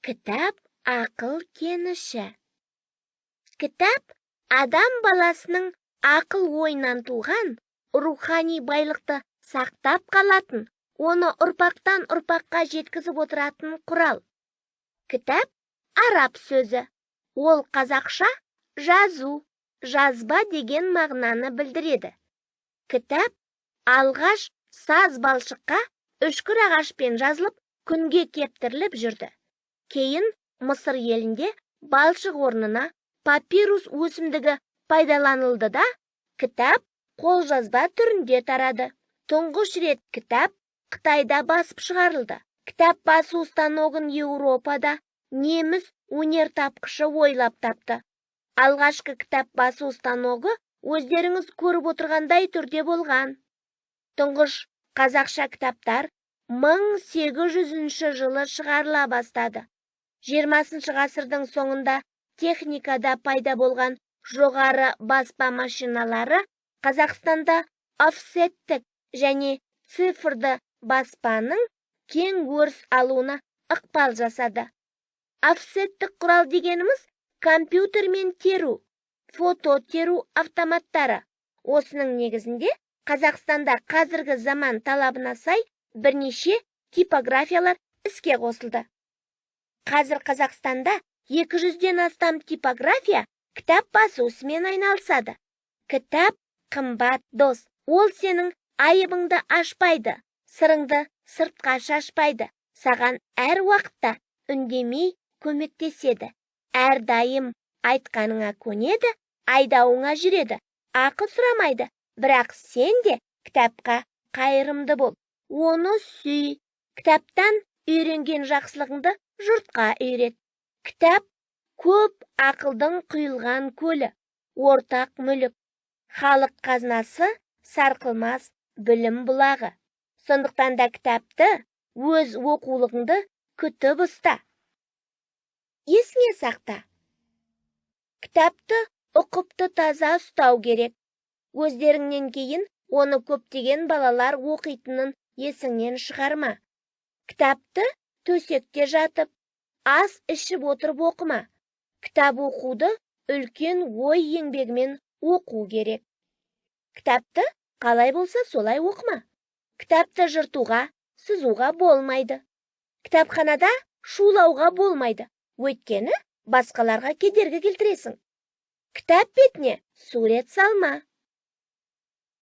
Кітап ақыл кеніші. Кітап адам баласының ақыл ойынан туған, рухани байлықты сақтап қалатын, оны ұрпақтан ұрпаққа жеткізіп отыратын құрал. Кітап араб сөзі. Ол қазақша жазу, жазба деген мағынаны білдіреді. Кітап алғаш саз балшыққа үшкір ағашпен жазылып, күнге кептіріліп жүрді. Кейін Мысыр елінде балшық орнына папирус өсімдігі пайдаланылды да, кітап қолжазба түрінде тарады. Тұңғыш рет кітап Қытайда басып шығарылды. Кітап басу станогын Еуропада неміс өнертапқышы ойлап тапты. Алғашқы кітап басу станогы өздеріңіз көріп отырғандай түрде болған. Тұңғыш қазақша кітаптар 1800 жылы шығарыла бастады. 20 ғасырдың соңында техникада пайда болған жоғары баспа машиналары Қазақстанда офсеттік және цифрды баспаның кең өріс алуына ықпал жасады. Офсеттік құрал дегеніміз компьютермен теру, фото теру автоматтары. Осының негізінде Қазақстанда қазіргі заман талабына сай бірнеше типографиялар іске қосылды. Қазір Қазақстанда 200-ден астам типография кітап басу ісімен айналысады. Кітап қымбат дос. Ол сенің айыбыңды ашпайды, сырыңды сыртқа шашпайды. Саған әр уақытта үндемей көмектеседі. Әрдайым айтқаныңа көнеді, айдауыңа жүреді. Ақы сұрамайды, бірақ сен де кітапқа қайырымды бол. Оны сүй. Кітаптан үйренген жақсылығыңды жұртқа үйрет. Кітап көп ақылдың құйылған көлі, ортақ мүлік. Халық қазынасы сарқылмас білім бұлағы. Сондықтан да кітапты өз оқулығыңды күтіп ұста. Есіңе сақта. Кітапты ұқыпты таза ұстау керек. Өздеріңнен кейін оны көптеген балалар оқитынын есіңнен шығарма. Кітапты төсекте жатып, ас ішіп отырып оқыма. Кітап оқуды үлкен ой еңбегімен оқу керек. Кітапты қалай болса солай оқыма. Кітапты жыртуға, сызуға болмайды. Кітапханада шулауға болмайды. Өйткені басқаларға кедергі келтіресің. Кітап бетіне сурет салма.